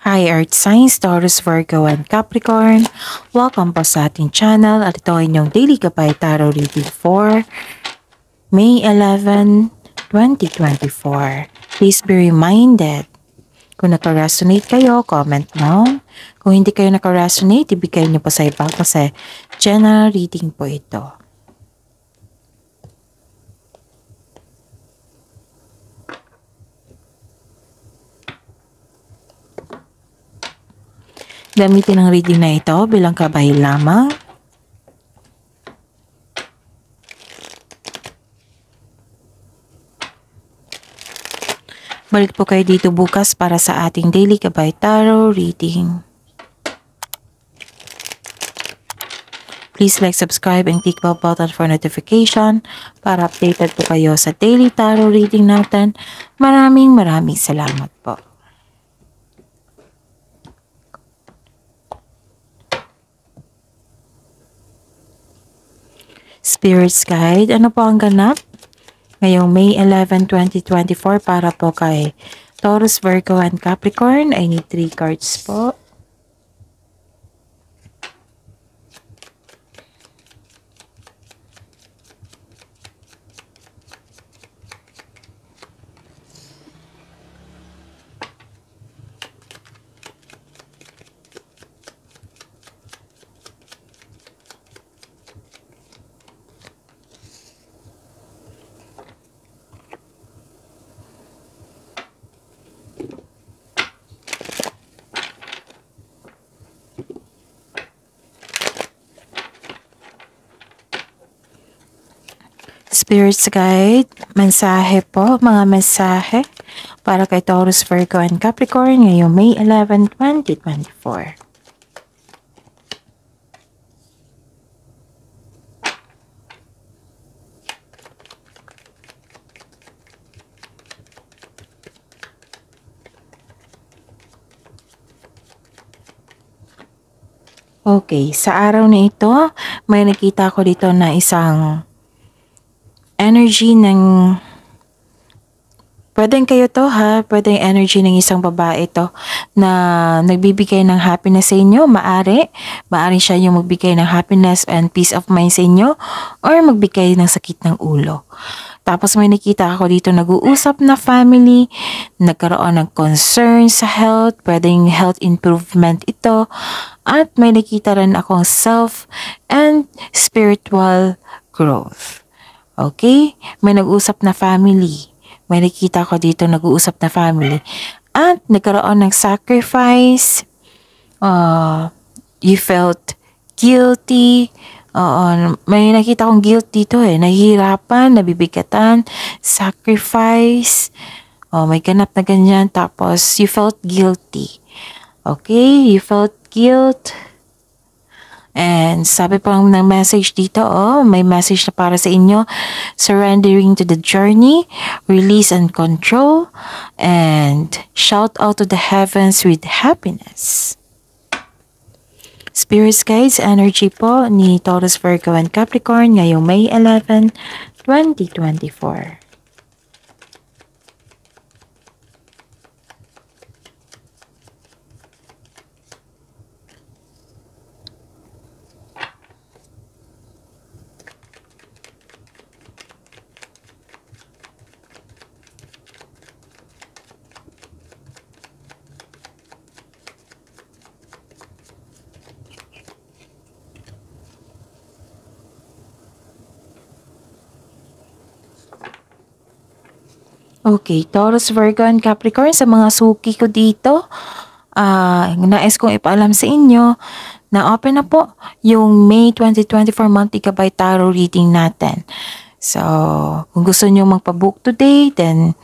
Hi Earth Signs, Taurus, Virgo, and Capricorn. Welcome po sa ating channel at ito ay inyong Daily Gabay Tarot Reading for May 11, 2024. Please be reminded, kung naka-resonate kayo, comment down. Kung hindi kayo naka-resonate, ibigay niyo po sa iba kasi general reading po ito. Gamitin ang reading na ito bilang gabay lamang. Balik po kayo dito bukas para sa ating Daily Gabay Tarot Reading. Please like, subscribe, and click the button for notification para updated po kayo sa Daily Tarot Reading natin. Maraming salamat po. Spirits Guide, ano po ang ganap ngayong May 11, 2024 para po kay Taurus, Virgo, and Capricorn? I need 3 cards po. Spirits Guide, mensahe po, mga mensahe para kay Taurus, Virgo, and Capricorn ngayong May 11, 2024. Okay, sa araw na ito, may nakita ko dito na isang energy ng, pwedeng kayo to ha, pwedeng energy ng isang babae to na nagbibigay ng happiness sa inyo, maari siya yung magbigay ng happiness and peace of mind sa inyo or magbigay ng sakit ng ulo. Tapos may nakita ako dito nag-uusap na family, nagkaroon ng concern sa health, pwedeng health improvement ito, at may nakita rin akong self and spiritual growth. Okay? May nag-usap na family. May nakita ko dito nag-uusap na family. At nagkaroon ng sacrifice. You felt guilty. May nakita kong guilt dito nahihirapan, nabibigatan, sacrifice. May ganap na ganyan. Tapos, you felt guilty. Okay? You felt guilt. And sabi pa ng message dito, may message na para sa inyo. Surrendering to the journey, release and control, and shout out to the heavens with happiness. Spirits Guides, energy po ni Taurus, Virgo, and Capricorn ngayong May 11, 2024. Okay, Taurus, Virgo, and Capricorn, sa mga suki ko dito, nais kong ipaalam sa inyo na open na po yung May 2024 Monthly Gabay Tarot Reading natin. So, kung gusto nyo magpa-book today, then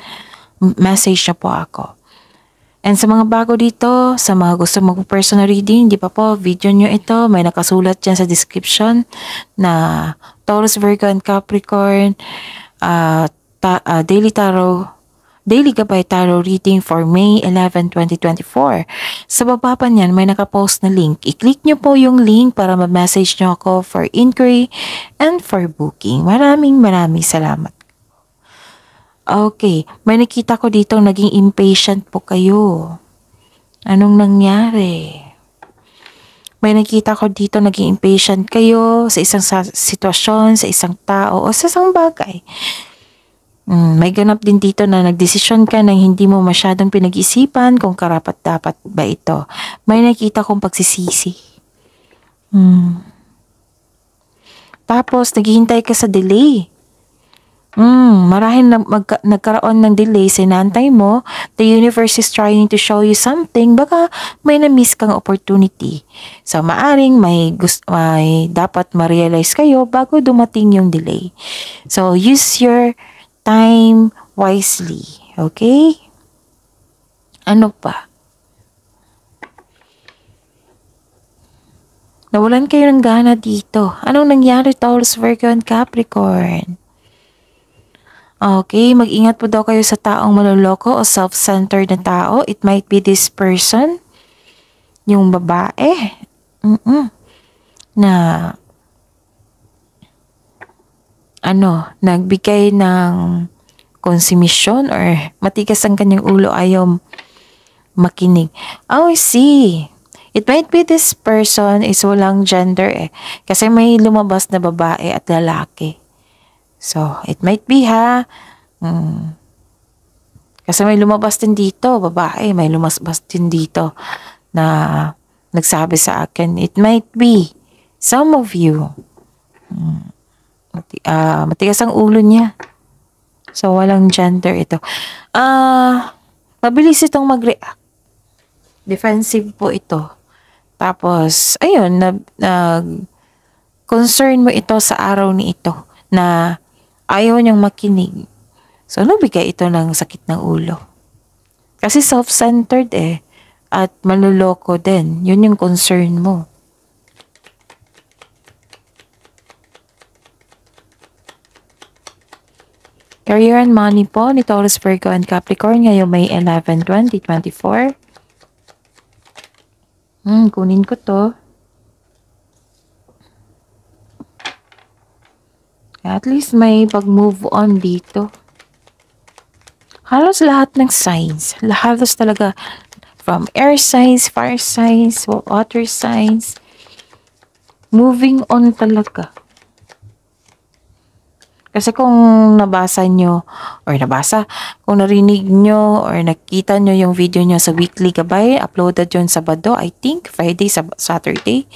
message na po ako. And sa mga bago dito, sa mga gusto mag-personal reading, di pa po, video nyo ito, may nakasulat dyan sa description na Taurus, Virgo, and Capricorn, Daily Gabay Tarot Reading for May 11, 2024. Sa baba pa niyan, may nakapost na link. I-click nyo po yung link para ma-message nyo ako for inquiry and for booking. Maraming salamat. Okay, may nakita ko dito naging impatient po kayo. Anong nangyari? May nakita ko dito naging impatient kayo sa isang sitwasyon, sa isang tao, o sa isang bagay. May ganap din dito na nagdesisyon ka nang hindi mo masyadong pinag-isipan kung karapat-dapat ba ito. May nakita kong pagsisisi. Tapos, naghihintay ka sa delay. Marahil nagkaroon ng delay sa inantay mo. The universe is trying to show you something. Baka may na-miss kang opportunity. So, maaring may dapat ma-realize kayo bago dumating yung delay. So, use your time wisely. Okay? Ano pa? Nawalan kayo ng gana dito. Anong nangyari, Taurus, Virgo, and Capricorn? Okay, mag-ingat po daw kayo sa taong maloloko o self-centered na tao. It might be this person, yung babae, na nagbigay ng konsumisyon or matigas ang kanyang ulo, ayaw makinig. Oh, I see. It might be this person is walang gender kasi may lumabas na babae at lalaki. So, it might be kasi may lumabas din dito, babae, may lumabas din dito na nagsabi sa akin. It might be some of you. Matigas ang ulo niya. So, walang gender ito. Mabilis itong mag-react. Defensive po ito. Tapos, ayun, concern mo ito sa araw ni ito na ayaw niyang makinig. So, nabigay ito ng sakit ng ulo. Kasi self-centered at maluloko din. Yun yung concern mo. Career and money po ni Taurus, Virgo, and Capricorn ngayong May 11, 2024. Kunin ko to. At least may pag-move on dito. Halos lahat ng signs. Halos talaga from air signs, fire signs, water signs. Moving on talaga. Kasi kung kung narinig nyo or nakita nyo yung video nyo sa weekly gabay, uploaded yun Sabado, I think, Friday, Saturday.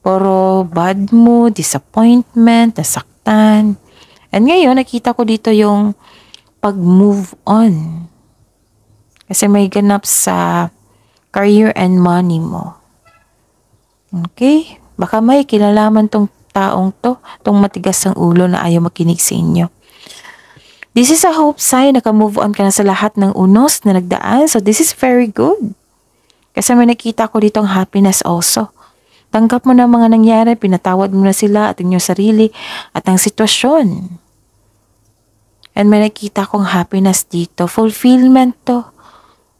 Puro bad mood, disappointment, nasaktan. And ngayon, nakita ko dito yung pag-move on. Kasi may ganap sa career and money mo. Okay? Baka may kilalaman tong taong tong matigas ang ulo na ayaw makinig sa inyo. This is a hope sign, naka-move on ka na sa lahat ng unos na nagdaan. So this is very good. Kasi may nakita ko ditong happiness also. Tanggap mo na mga nangyari, pinatawad mo na sila at inyong sarili at ang sitwasyon. And may nakita kong happiness dito. Fulfillment to.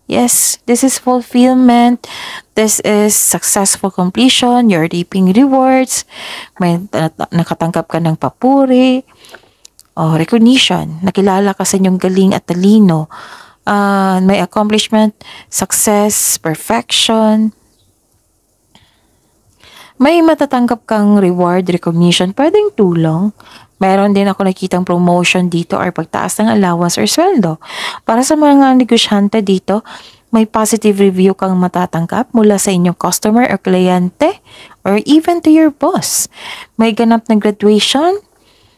Yes, this is fulfillment. This is successful completion. You're reaping rewards. May nakatanggap ka ng papuri. O recognition. Nakilala ka sa inyong galing at talino. May accomplishment, success, perfection. May matatanggap kang reward, recognition, pwedeng tulong. Meron din ako nakitang promotion dito or pagtaas ng allowance or sweldo. Para sa mga negosyante dito, may positive review kang matatanggap mula sa inyong customer or kliyente or even to your boss. May ganap na graduation.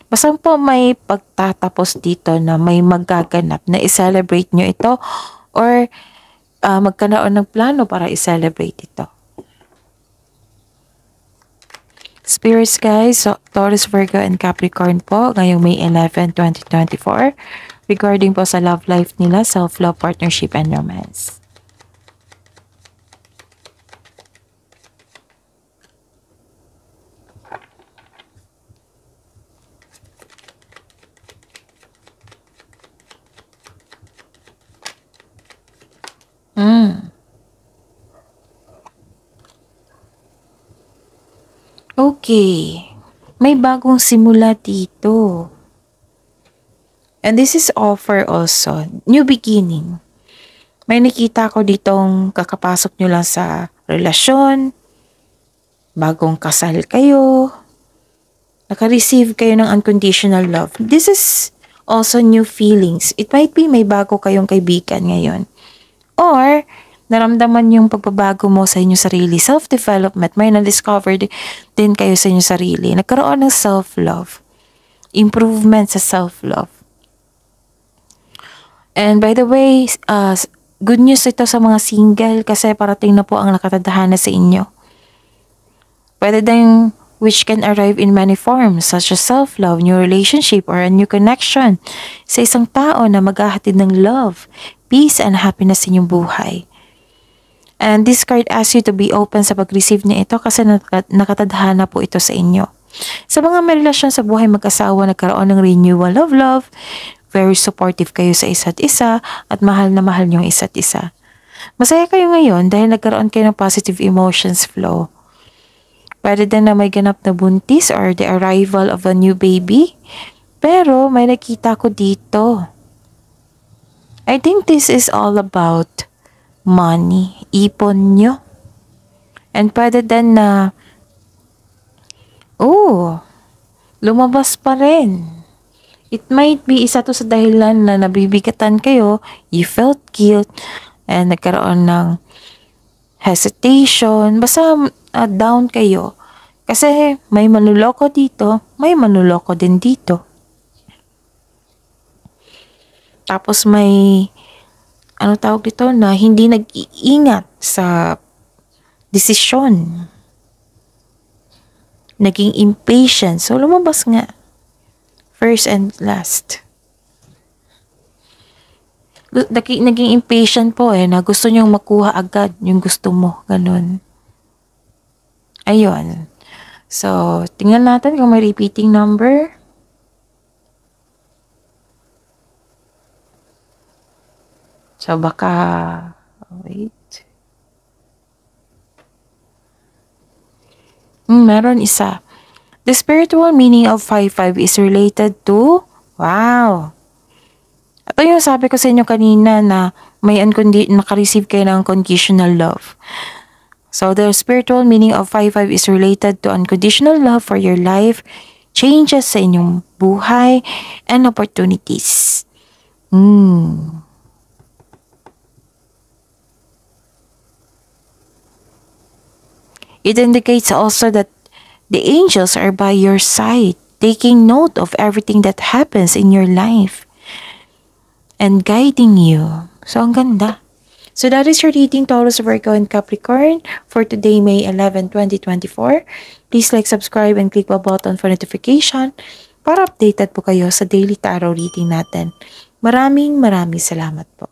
Basta po may pagtatapos dito na may magaganap na i-celebrate nyo ito or magkaroon ng plano para i-celebrate ito. Spirits guys, so Taurus, Virgo, and Capricorn po ngayong May 11, 2024 regarding po sa love life nila, self-love, partnership, and romance. Okay. May bagong simula dito. And this is offer also. New beginning. May nakita ko ditong kakapasok nyo lang sa relasyon, bagong kasal kayo, naka-receive kayo ng unconditional love. This is also new feelings. It might be may bago kayong kaibigan ngayon. Or, naramdaman yung pagbabago mo sa inyong sarili, self-development, may na-discover din kayo sa inyong sarili. Nagkaroon ng self-love, improvement sa self-love. And by the way, good news ito sa mga single kasi parating na po ang nakatadhana sa inyo. Pwede din which can arrive in many forms such as self-love, new relationship, or a new connection sa isang tao na maghahatid ng love, peace, and happiness sa inyong buhay. And this card asks you to be open sa pag-receive niya ito kasi nakatadhana po ito sa inyo. Sa mga may relasyon sa buhay mag-asawa, nagkaroon ng renewal of love, very supportive kayo sa isa't isa, at mahal na mahal niyong isa't isa. Masaya kayo ngayon dahil nagkaroon kayo ng positive emotions flow. Pwede din na may ganap na buntis or the arrival of a new baby. Pero may nakita ko dito. I think this is all about money. Ipon nyo. And pwede din na, lumabas pa rin. It might be isa to sa dahilan na nabibigatan kayo, you felt guilt, and nagkaroon ng hesitation. Basta down kayo. Kasi may manluloko dito, may manluloko din dito. Tapos may, tawag dito, na hindi nag-iingat sa desisyon. Naging impatient. So, lumabas nga. First and last. Naging impatient po na gusto nyong makuha agad yung gusto mo. Ganun. Ayun. So, tingnan natin kung may repeating number. So, baka, wait. Meron isa. The spiritual meaning of 55 is related to, wow. Ito yung sabi ko sa inyo kanina na may naka-receive kayo ng unconditional love. So, the spiritual meaning of 55 is related to unconditional love for your life, changes sa inyong buhay, and opportunities. It indicates also that the angels are by your side, taking note of everything that happens in your life and guiding you. So, ang ganda. So, that is your reading, Taurus, Virgo, and Capricorn for today, May 11, 2024. Please like, subscribe, and click the button for notification para updated po kayo sa daily tarot reading natin. Maraming salamat po.